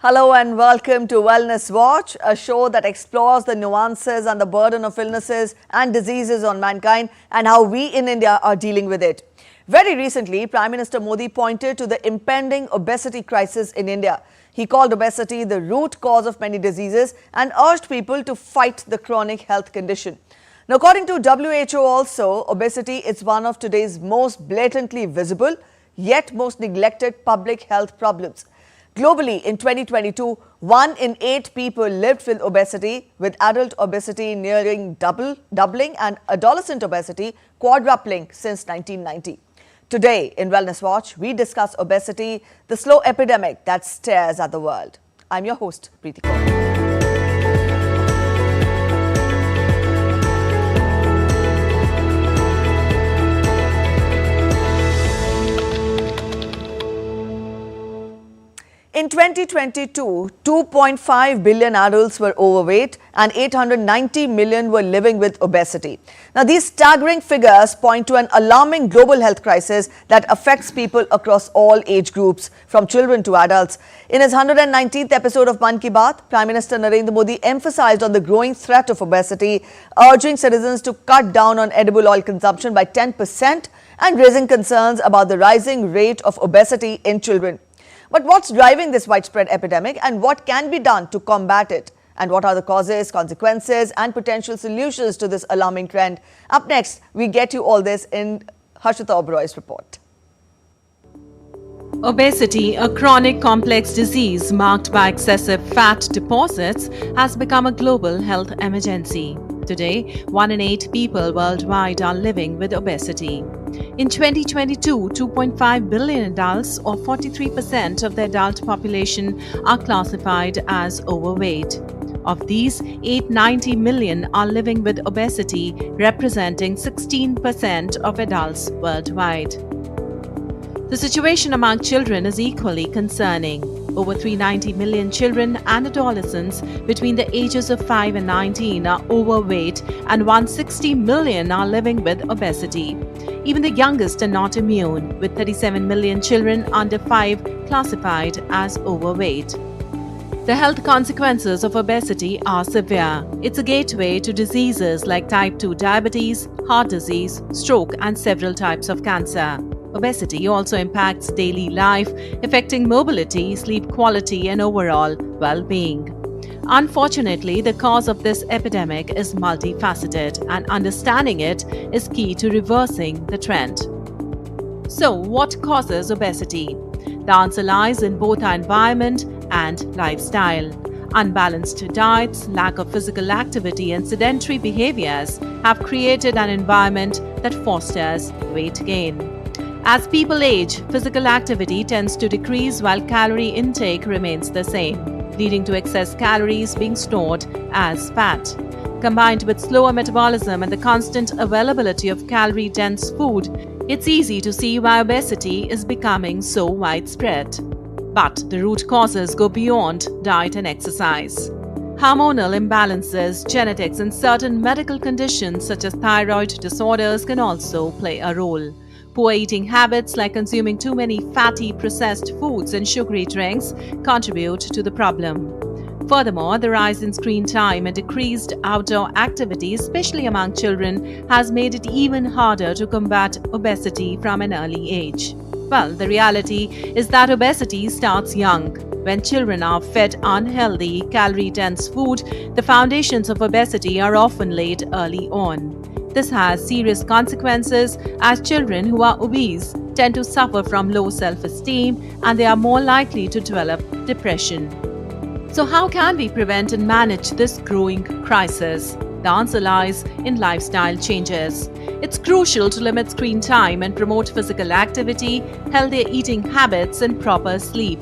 Hello and welcome to Wellness Watch, a show that explores the nuances and the burden of illnesses and diseases on mankind and how we in India are dealing with it. Very recently, Prime Minister Modi pointed to the impending obesity crisis in India. He called obesity the root cause of many diseases and urged people to fight the chronic health condition. Now, according to WHO also, obesity is one of today's most blatantly visible yet most neglected public health problems. Globally, in 2022, 1 in 8 people lived with obesity, with adult obesity nearing doubling and adolescent obesity quadrupling since 1990. Today, in Wellness Watch, we discuss obesity, the slow epidemic that stares at the world. I'm your host, Preeti Kaur. In 2022, 2.5 billion adults were overweight and 890 million were living with obesity. Now, these staggering figures point to an alarming global health crisis that affects people across all age groups, from children to adults. In his 119th episode of Man Ki Baat, Prime Minister Narendra Modi emphasized on the growing threat of obesity, urging citizens to cut down on edible oil consumption by 10% and raising concerns about the rising rate of obesity in children. But what's driving this widespread epidemic and what can be done to combat it? And what are the causes, consequences and potential solutions to this alarming trend? Up next, we get you all this in Harshita Oberoi's report. Obesity, a chronic complex disease marked by excessive fat deposits, has become a global health emergency. Today, 1 in 8 people worldwide are living with obesity. In 2022, 2.5 billion adults, or 43% of the adult population, are classified as overweight. Of these, 890 million are living with obesity, representing 16% of adults worldwide. The situation among children is equally concerning. Over 390 million children and adolescents between the ages of 5 and 19 are overweight and 160 million are living with obesity. Even the youngest are not immune, with 37 million children under 5 classified as overweight. The health consequences of obesity are severe. It's a gateway to diseases like type 2 diabetes, heart disease, stroke, and several types of cancer. Obesity also impacts daily life, affecting mobility, sleep quality, and overall well-being. Unfortunately, the cause of this epidemic is multifaceted, and understanding it is key to reversing the trend. So, what causes obesity? The answer lies in both our environment and lifestyle. Unbalanced diets, lack of physical activity, and sedentary behaviors have created an environment that fosters weight gain. As people age, physical activity tends to decrease while calorie intake remains the same, leading to excess calories being stored as fat. Combined with slower metabolism and the constant availability of calorie-dense food, it's easy to see why obesity is becoming so widespread. But the root causes go beyond diet and exercise. Hormonal imbalances, genetics, and certain medical conditions such as thyroid disorders can also play a role. Poor eating habits like consuming too many fatty processed foods and sugary drinks contribute to the problem. Furthermore, the rise in screen time and decreased outdoor activity, especially among children, has made it even harder to combat obesity from an early age. Well, the reality is that obesity starts young. When children are fed unhealthy, calorie-dense food, the foundations of obesity are often laid early on. This has serious consequences, as children who are obese tend to suffer from low self-esteem and they are more likely to develop depression. So how can we prevent and manage this growing crisis? The answer lies in lifestyle changes. It's crucial to limit screen time and promote physical activity, healthier eating habits, and proper sleep.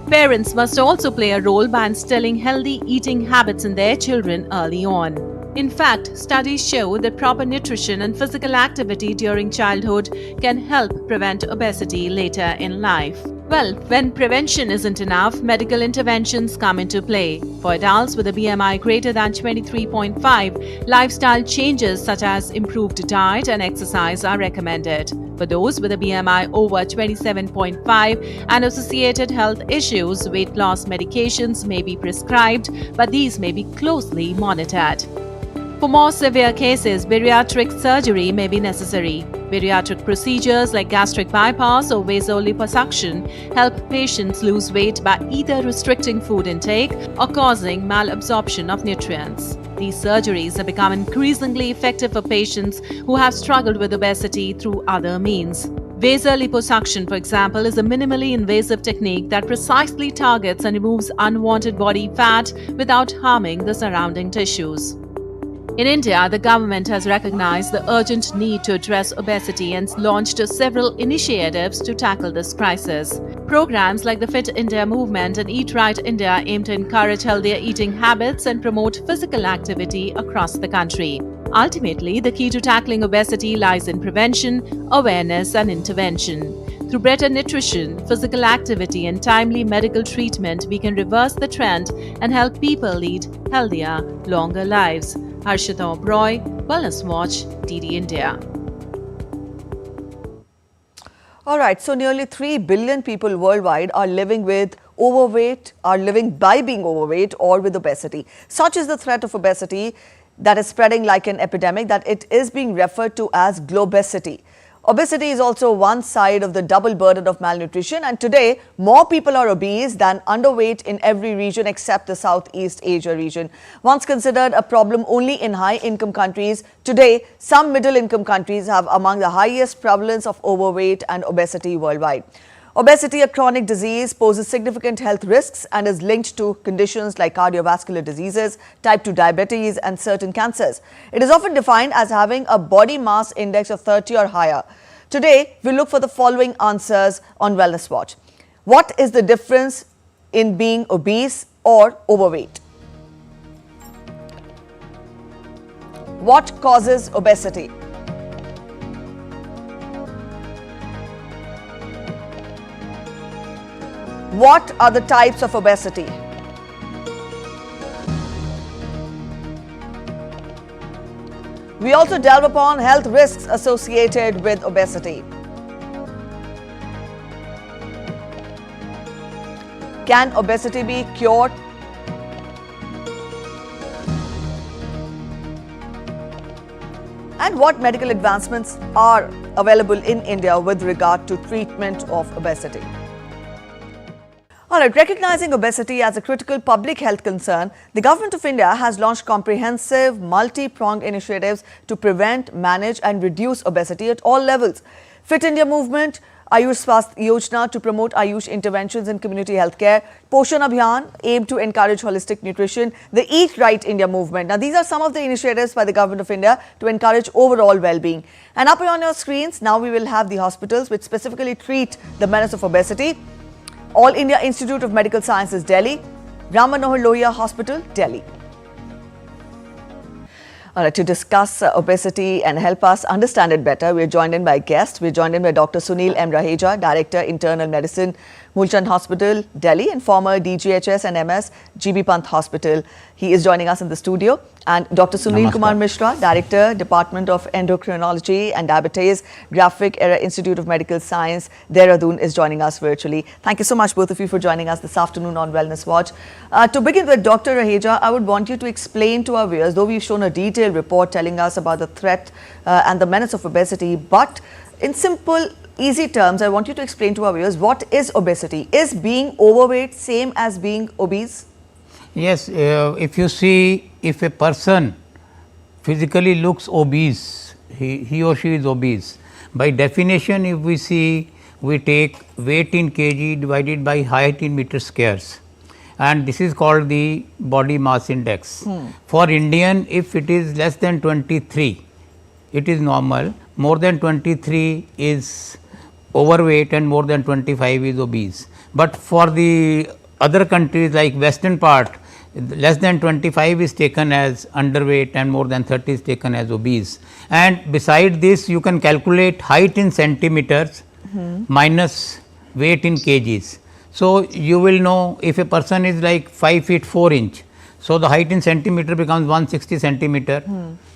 Parents must also play a role by instilling healthy eating habits in their children early on. In fact, studies show that proper nutrition and physical activity during childhood can help prevent obesity later in life. Well, when prevention isn't enough, medical interventions come into play. For adults with a BMI greater than 23.5, lifestyle changes such as improved diet and exercise are recommended. For those with a BMI over 27.5 and associated health issues, weight loss medications may be prescribed, but these may be closely monitored. For more severe cases, bariatric surgery may be necessary. Bariatric procedures like gastric bypass or vasoliposuction help patients lose weight by either restricting food intake or causing malabsorption of nutrients. These surgeries have become increasingly effective for patients who have struggled with obesity through other means. Vasoliposuction, for example, is a minimally invasive technique that precisely targets and removes unwanted body fat without harming the surrounding tissues. In India, the government has recognized the urgent need to address obesity and launched several initiatives to tackle this crisis. Programs like the Fit India movement and Eat Right India aim to encourage healthier eating habits and promote physical activity across the country. Ultimately, the key to tackling obesity lies in prevention, awareness, and intervention. Through better nutrition, physical activity, and timely medical treatment, we can reverse the trend and help people lead healthier, longer lives. Harshita Oberoi, Wellness Watch, DD India. All right, so nearly 3 billion people worldwide are living with overweight, are living by being overweight or with obesity. Such is the threat of obesity that is spreading like an epidemic that it is being referred to as globesity. Obesity is also one side of the double burden of malnutrition, and today more people are obese than underweight in every region except the Southeast Asia region. Once considered a problem only in high-income countries, today some middle-income countries have among the highest prevalence of overweight and obesity worldwide. Obesity, a chronic disease, poses significant health risks and is linked to conditions like cardiovascular diseases, type 2 diabetes and certain cancers. It is often defined as having a body mass index of 30 or higher. Today, we look for the following answers on Wellness Watch. What is the difference in being obese or overweight? What causes obesity? What are the types of obesity? We also delve upon health risks associated with obesity. Can obesity be cured? And what medical advancements are available in India with regard to treatment of obesity? All right, recognizing obesity as a critical public health concern, the Government of India has launched comprehensive, multi-pronged initiatives to prevent, manage and reduce obesity at all levels. Fit India movement, Ayush Swasth Yojana to promote Ayush interventions in community healthcare, Poshan Abhiyan aim to encourage holistic nutrition, the Eat Right India movement. Now, these are some of the initiatives by the Government of India to encourage overall well-being. And up on your screens, now we will have the hospitals which specifically treat the menace of obesity. All India Institute of Medical Sciences, Delhi, Ram Manohar Lohia Hospital, Delhi. All right, to discuss obesity and help us understand it better, we are joined in by guests. We are joined in by Dr. Sunil M. Raheja, Director, Internal Medicine, Mulchand Hospital, Delhi, and former DGHS and MS, GB Pant Hospital. He is joining us in the studio. And Dr. Sunil Kumar Mishra, Director, Department of Endocrinology and Diabetes, Graphic Era Institute of Medical Science, Dehradun, is joining us virtually. Thank you so much, both of you, for joining us this afternoon on Wellness Watch. To begin with, Dr. Raheja, I would want you to explain to our viewers, though we've shown a detailed report telling us about the threat and the menace of obesity, but in simple, easy terms, I want you to explain to our viewers, what is obesity? Is being overweight same as being obese? Yes, if you see, if a person physically looks obese, he or she is obese. By definition, if we see, we take weight in kg divided by height in meter squares, and this is called the body mass index. For Indian, if it is less than 23, it is normal. More than 23 is overweight and more than 25 is obese. But for the other countries like western part, less than 25 is taken as underweight and more than 30 is taken as obese. And beside this, you can calculate height in centimeters minus weight in kgs. So, you will know if a person is like 5 feet 4 inch. So, the height in centimeter becomes 160 centimeter.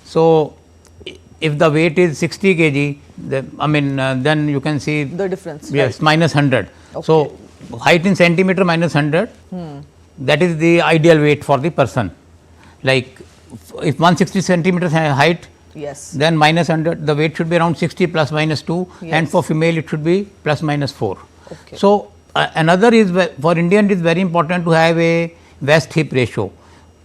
So, if the weight is 60 kg, then you can see The difference. yes, right. minus 100. Okay. So, height in centimeter minus 100, that is the ideal weight for the person. Like if 160 centimeters height, Yes. then minus 100, the weight should be around 60 plus minus 2, and Yes. for female it should be plus minus 4. Okay. So, another is for Indian it is very important to have a waist hip ratio.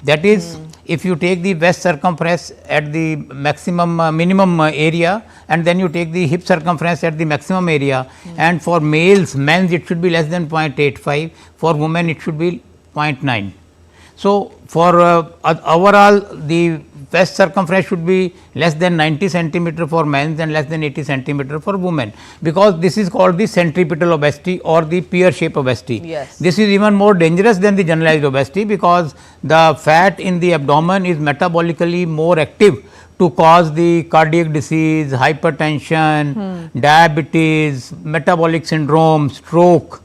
That is, if you take the waist circumference at the maximum minimum area, and then you take the hip circumference at the maximum area, and for men's it should be less than 0.85, for women it should be 0.9. So, for overall the waist circumference should be less than 90 centimeter for men and less than 80 centimeter for women, because this is called the centripetal obesity or the pear shape obesity. Yes. This is even more dangerous than the generalized obesity, because the fat in the abdomen is metabolically more active to cause the cardiac disease, hypertension, diabetes, metabolic syndrome, stroke.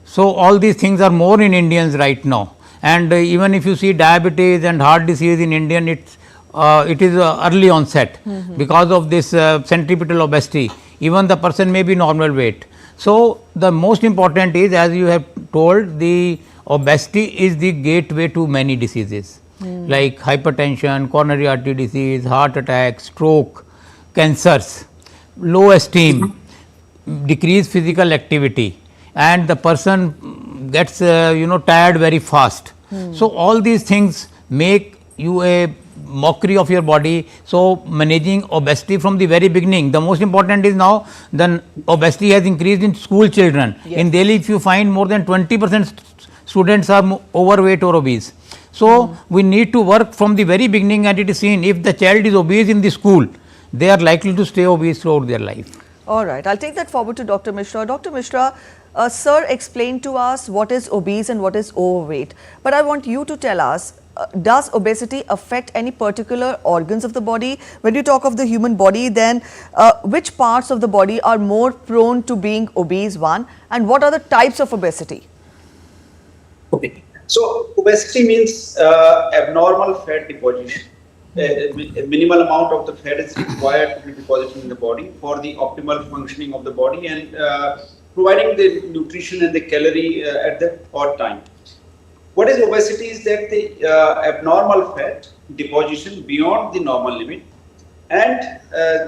So, all these things are more in Indians right now, and even if you see diabetes and heart disease in Indian, it is early onset because of this centripetal obesity. Even the person may be normal weight. So, the most important is, as you have told, the obesity is the gateway to many diseases like hypertension, coronary artery disease, heart attack, stroke, cancers, low esteem, decreased physical activity, and the person gets tired very fast. So, all these things make you a mockery of your body. So, managing obesity from the very beginning, the most important is now the obesity has increased in school children. Yes. In Delhi, if you find more than 20% students are overweight or obese. So, we need to work from the very beginning, and it is seen if the child is obese in the school, they are likely to stay obese throughout their life. All right, I'll take that forward to Dr. Mishra. Dr. Mishra, sir explained to us what is obese and what is overweight, but I want you to tell us, does obesity affect any particular organs of the body? When you talk of the human body, then which parts of the body are more prone to being obese, one, and what are the types of obesity? Okay. So, obesity means abnormal fat deposition. A minimal amount of the fat is required to be deposited in the body for the optimal functioning of the body and providing the nutrition and the calorie at the odd time. What is obesity is that the abnormal fat deposition beyond the normal limit, and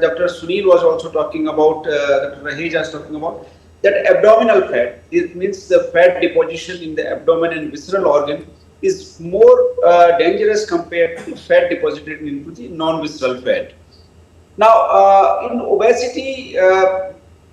Dr. Sunil was also talking about, Dr. Raheja was talking about, that abdominal fat, it means the fat deposition in the abdomen and visceral organ is more dangerous compared to fat deposited into the non-visceral fat. Now, in obesity,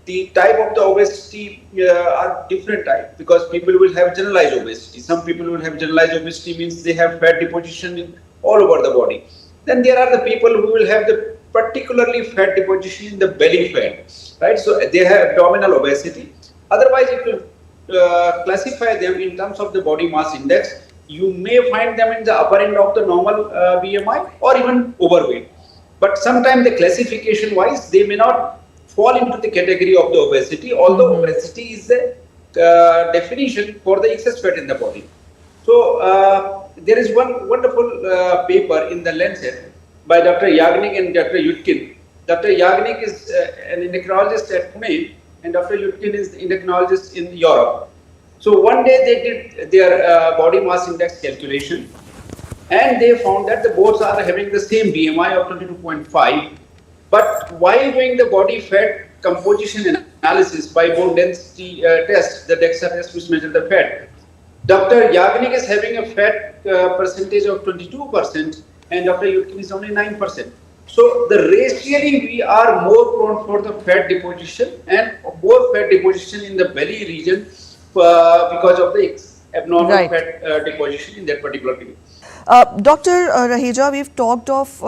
the type of the obesity are different types, because people will have generalized obesity. Some people will have generalized obesity, means they have fat deposition in all over the body. Then there are the people who will have the particularly fat deposition in the belly fat, right? So they have abdominal obesity. Otherwise, if you classify them in terms of the body mass index, you may find them in the upper end of the normal BMI or even overweight. But sometimes the classification wise, they may not fall into the category of the obesity, although obesity is the definition for the excess fat in the body. So there is one wonderful paper in the Lancet by Dr. Yagnik and Dr. Yudkin. Dr. Yagnik is an endocrinologist at Pune, and Dr. Yudkin is the endocrinologist in Europe. So one day they did their body mass index calculation, and they found that the both are having the same BMI of 22.5. But while doing the body fat composition analysis by bone density test, the DEXA test which measures the fat, Dr. Yagnik is having a fat percentage of 22%, and Dr. Yudkin is only 9%. So the racially we are more prone for the fat deposition and more fat deposition in the belly region because of the abnormal fat deposition in that particular region. Dr. Raheja, we've talked of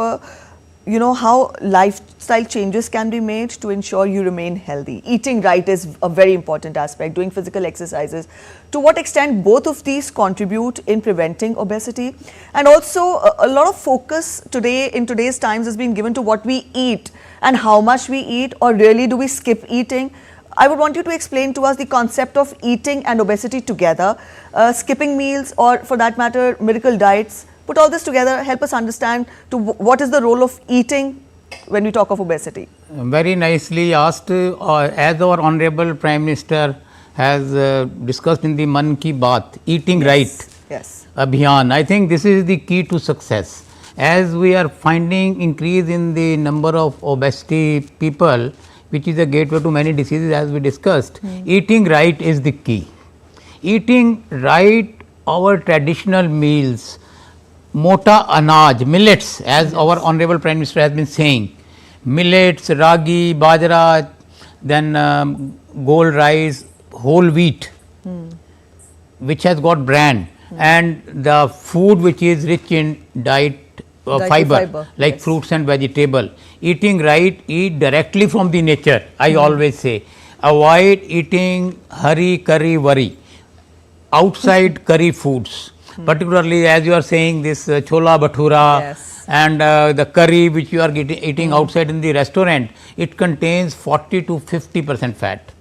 how lifestyle changes can be made to ensure you remain healthy. Eating right is a very important aspect, doing physical exercises. To what extent both of these contribute in preventing obesity? And also a lot of focus today in today's times has been given to what we eat and how much we eat, or really do we skip eating? I would want you to explain to us the concept of eating and obesity together, skipping meals, or for that matter, miracle diets. Put all this together, help us understand what is the role of eating when we talk of obesity. Very nicely asked. As our Honorable Prime Minister has discussed in the Man Ki Baat, eating right Abhiyan, I think this is the key to success. As we are finding increase in the number of obesity people, which is a gateway to many diseases as we discussed, eating right is the key. Eating right our traditional meals, mota anaj, millets, as our Honorable Prime Minister has been saying, millets, ragi, bajra, then gold rice, whole wheat, which has got bran, and the food which is rich in fiber, like fruits and vegetable. Eating right, eat directly from the nature. I always say, avoid eating hurry, curry, worry, outside curry foods. Particularly as you are saying, this chola bhatura and the curry which you are eating outside in the restaurant, it contains 40 to 50% fat,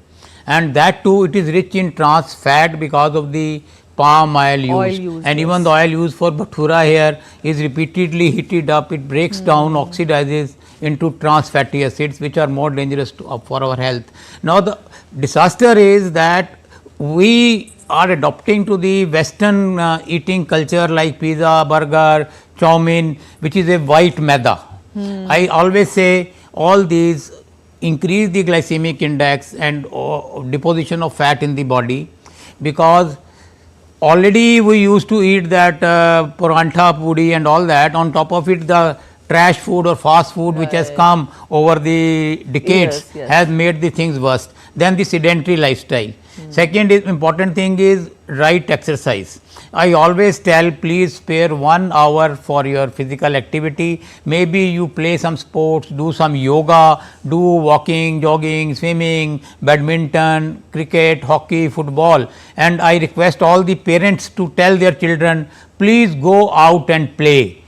and that too it is rich in trans fat because of the palm oil use, and even the oil used for bhatura here is repeatedly heated up, it breaks down, oxidizes into trans fatty acids, which are more dangerous for our health. Now the disaster is that we are adopting to the western eating culture like pizza, burger, chow mein, which is a white maida. I always say all these increase the glycemic index and deposition of fat in the body, because already we used to eat that parantha, puri and all that. On top of it, the trash food or fast food which has come over the decades has made the things worse. Then the sedentary lifestyle. Second is important thing is right exercise. I always tell, please spare 1 hour for your physical activity. Maybe you play some sports, do some yoga, do walking, jogging, swimming, badminton, cricket, hockey, football. And I request all the parents to tell their children, please go out and play.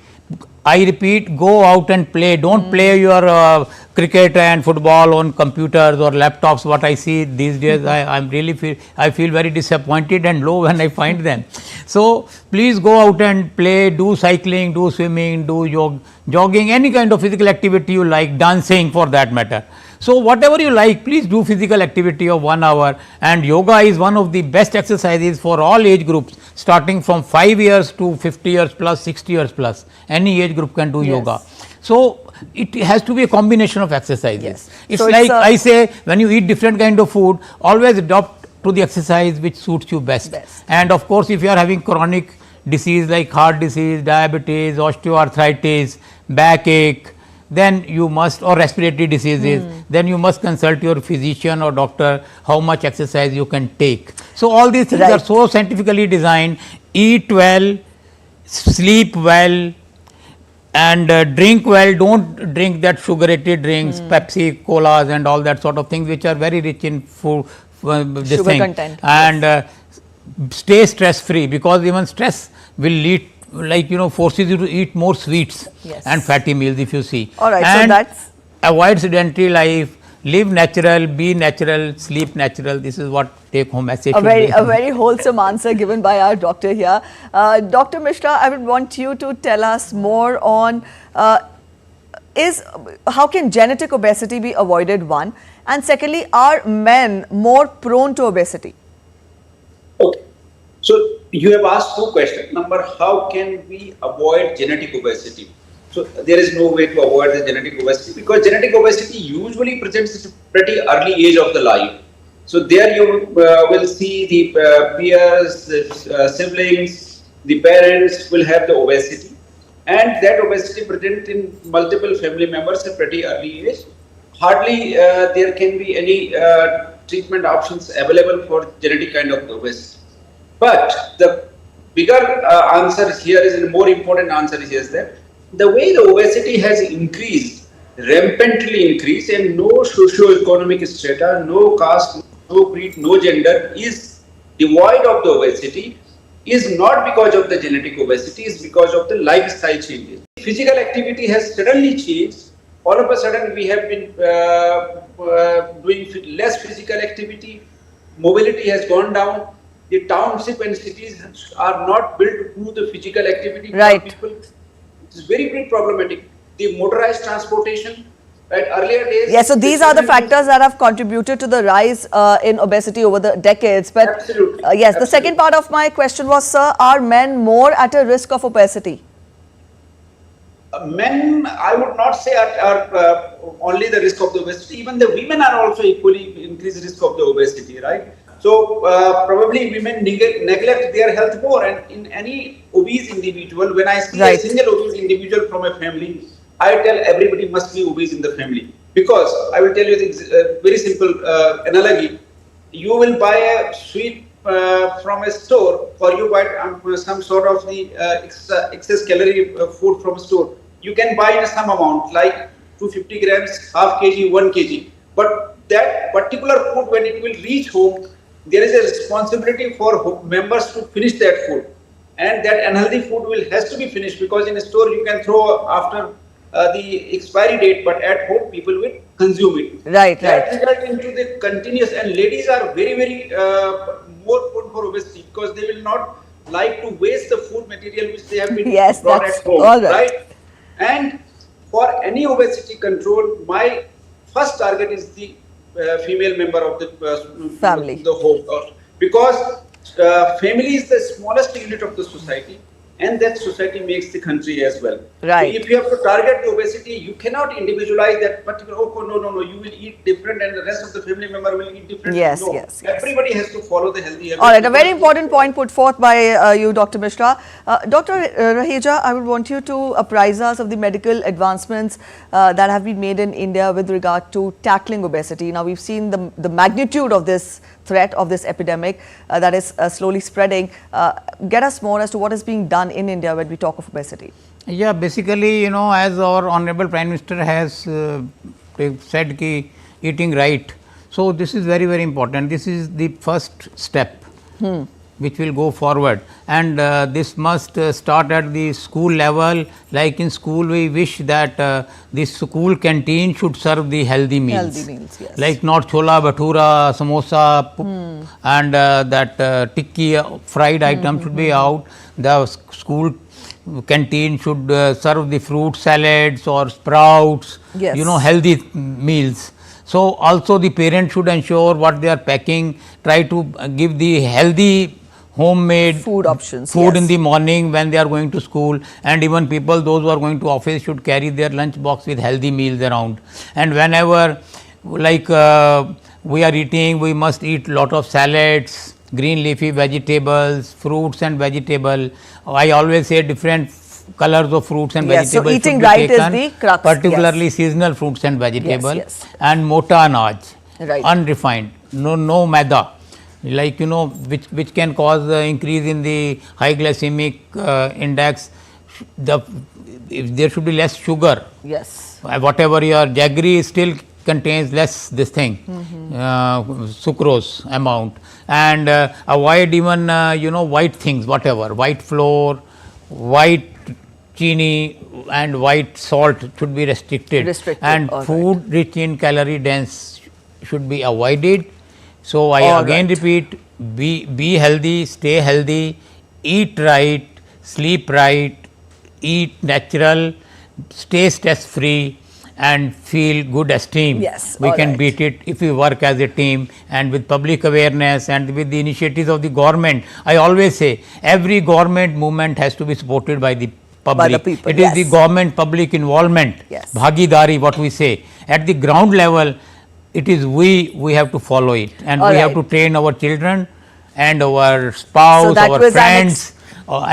I repeat, go out and play. Don't play your cricket and football on computers or laptops. What I see these days, I feel very disappointed and low when I find them. So please go out and play. Do cycling, do swimming, do jogging, any kind of physical activity you like, dancing for that matter. So whatever you like, please do physical activity of 1 hour, and yoga is one of the best exercises for all age groups, starting from 5 years to 50 years plus, 60 years plus. Any age group can do yoga. So it has to be a combination of exercises. It's so like I say, when you eat different kind of food, always adopt to the exercise which suits you best. And of course, if you are having chronic disease like heart disease, diabetes, osteoarthritis, backache, then you must, or respiratory diseases, then you must consult your physician or doctor how much exercise you can take. So all these things are so scientifically designed. Eat well, sleep well, and drink well. Don't drink that sugarated drinks, Pepsi, colas and all that sort of things which are very rich in food, sugar content. And stay stress free, because even stress will lead, like forces you to eat more sweets and fatty meals, if you see. Alright, so that's avoid sedentary life, live natural, be natural, sleep natural. This is what take home message. A very wholesome answer given by our doctor here. Dr. Mishra, I would want you to tell us more on how can genetic obesity be avoided, one, and secondly, are men more prone to obesity? Okay. So you have asked 2 questions. Number, how can we avoid genetic obesity? So there is no way to avoid the genetic obesity, because genetic obesity usually presents at a pretty early age of the life. So there you will see the peers, siblings, the parents will have the obesity, and that obesity present in multiple family members at pretty early age. Hardly there can be any treatment options available for genetic kind of obesity. But the bigger answer here is, and more important answer here is that the way the obesity has increased, rampantly increased, and no socio-economic strata, no caste, no breed, no gender is devoid of the obesity, is not because of the genetic obesity, is because of the lifestyle changes. Physical activity has suddenly changed all of a sudden we have been doing less physical activity, mobility has gone down, the township and cities are not built to do the physical activity Right. for people. It's very, very problematic. The motorized transportation, right, earlier days. Yes, so these are the factors that have contributed to the rise in obesity over the decades. But Absolutely. yes, the Absolutely. second part of my question was, sir, are men more at a risk of obesity? Men, I would not say are only the risk of the obesity. Even the women are also equally increased risk of the obesity, right? So probably women neglect their health more. And in any obese individual, when I see Right. a single obese individual from a family, I tell everybody must be obese in the family. Because I will tell you the very simple analogy. You will buy a sweet from a store, or you buy some sort of the excess calorie food from a store. You can buy in some amount, like 250 grams, half kg, 1 kg. But that particular food, when it will reach home, there is a responsibility for members to finish that food. And that unhealthy food has to be finished, because in a store you can throw after the expiry date, but at home people will consume it. Right, That right. result into the continuous, and ladies are very, very more prone for obesity, because they will not like to waste the food material which they have been Yes, brought that's at home, all right. And for any obesity control, my first target is the female member of the Family. the home, because family is the smallest unit of the society, and that society makes the country as well. Right. So if you have to target the obesity, you cannot individualize that particular, oh, no, you will eat different and the rest of the family member will eat different. Yes, no, yes. Everybody has to follow the healthy habits. All right, a very important point put forth by you, Dr. Mishra. Dr. Raheja, I would want you to apprise us of the medical advancements that have been made in India with regard to tackling obesity. Now, we've seen the magnitude of this threat, of this epidemic that is slowly spreading. Get us more as to what is being done in India when we talk of obesity. Yeah, basically, as our Honorable Prime Minister has said, ki eating right. So, this is very, very important. This is the first step which will go forward, and this must start at the school level. Like in school, we wish that the school canteen should serve the healthy meals. Healthy meals, yes. Like not chola, bhatura, samosa, and that tikki fried item should be out. The school canteen should serve the fruit salads or sprouts, Yes. healthy meals. So, also the parents should ensure what they are packing, try to give the healthy homemade Food options, food in yes. the morning when they are going to school, and even people, those who are going to office, should carry their lunch box with healthy meals around. And whenever like we are eating, we must eat lot of salads, green leafy vegetables, fruits and vegetable. I always say different colors of fruits and Yes, so vegetables eating should be right is taken, the crux, particularly yes. seasonal fruits and vegetables, yes. and mota anaj, Right. unrefined, no maida, like which can cause increase in the high glycemic index. If there should be less sugar. Yes. Whatever your jaggery still contains less this thing, sucrose amount, and avoid even white things, whatever, white flour, white chini and white salt should be restricted, and all food rich in calorie dense should be avoided. So, I All again right. repeat, be healthy, stay healthy, eat right, sleep right, eat natural, stay stress free, and feel good esteem. Yes, we all can right. beat it if we work as a team, and with public awareness and with the initiatives of the government. I always say every government movement has to be supported by the public. people, It is the yes. government public involvement, Yes. bhagidari, what we say. At the ground level, it is we have to follow it, and All we have right. to train our children and our spouse, that our was an friends.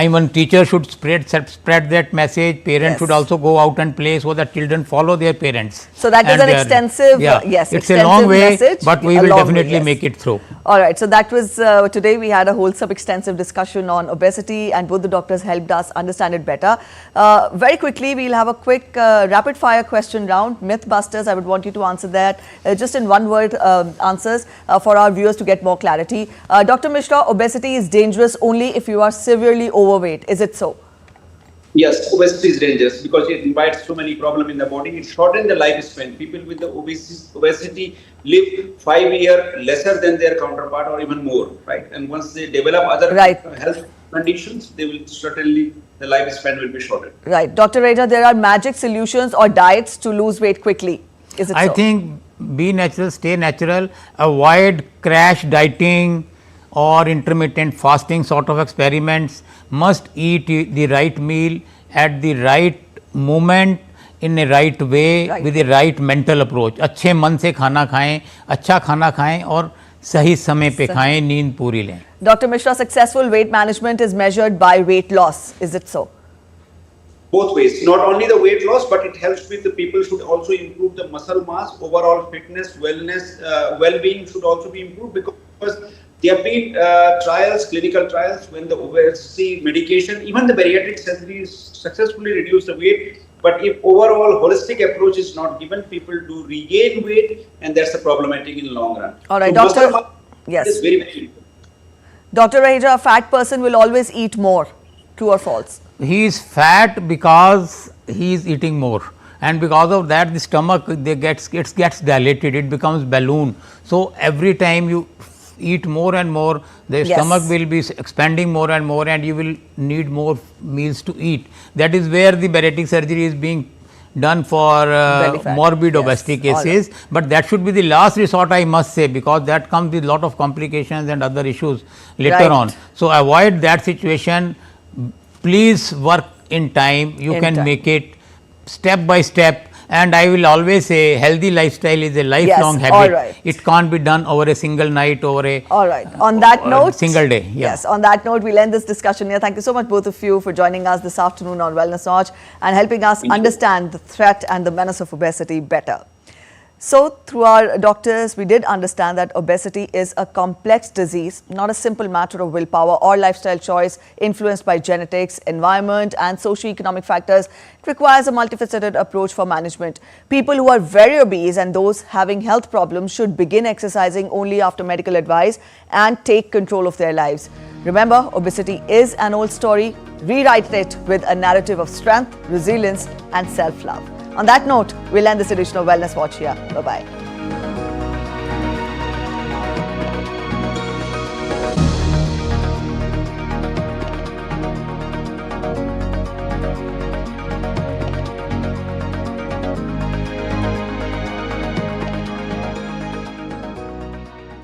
Even teachers should spread that message. Parents Yes. should also go out and play so that children follow their parents. So that is And an they are- extensive, yeah, yes, it's a long extensive way, message, but we a will long way, definitely yes. make it through. All right, so that was today we had a wholesome, extensive discussion on obesity, and both the doctors helped us understand it better. Very quickly, we'll have a quick rapid fire question round. Mythbusters, I would want you to answer that just in one word answers for our viewers to get more clarity. Dr. Mishra, obesity is dangerous only if you are severely overweight. Is it so? Yes, obesity is dangerous because it invites so many problems in the body. It shortens the lifespan. People with the obesity live 5 years lesser than their counterpart or even more, right? And once they develop other Right. health conditions, they will certainly, the lifespan will be shortened. Right. Dr. Reja, there are magic solutions or diets to lose weight quickly. Is it I so? think be natural, stay natural, avoid crash dieting or intermittent fasting sort of experiments, must eat the right meal at the right moment in a right way Right. with a right mental approach. अच्छे मन से खाना खाएं, अच्छा खाना खाएं और सही समय पे खाएं, नींद पूरी लें. Dr. Mishra, successful weight management is measured by weight loss. Is it so? Both ways, not only the weight loss, but it helps with the people should also improve the muscle mass, overall fitness, wellness, well-being should also be improved because there have been trials, clinical trials, when the obesity medication, even the bariatric surgery successfully reduce the weight. But if overall holistic approach is not given, people do regain weight, and that's a problematic in the long run. All right, So Doctor. muscle mass Yes. is very, very important. Dr. Reja, a fat person will always eat more. True or false? He is fat because he is eating more, and because of that the stomach gets dilated, it becomes balloon. So every time you eat more and more, the Yes. stomach will be expanding more and more, and you will need more meals to eat. That is where the bariatric surgery is being done for Belly fat. morbid Yes. obesity All cases, but that should be the last resort, I must say, because that comes with lot of complications and other issues later Right. on. So avoid that situation. Please work in time, you In can time. make it step by step, and I will always say healthy lifestyle is a lifelong Yes, all habit. right. It can't be done over a single night, over a All right. On that or note, single day. Yeah. Yes, on that note, we'll end this discussion here. Thank you so much, both of you, for joining us this afternoon on Wellness Watch and helping us understand the threat and the menace of obesity better. So, through our doctors, we did understand that obesity is a complex disease, not a simple matter of willpower or lifestyle choice influenced by genetics, environment, and socio-economic factors. It requires a multifaceted approach for management. People who are very obese and those having health problems should begin exercising only after medical advice and take control of their lives. Remember, obesity is an old story. Rewrite it with a narrative of strength, resilience, and self-love. On that note, we'll end this edition of Wellness Watch here. Bye-bye.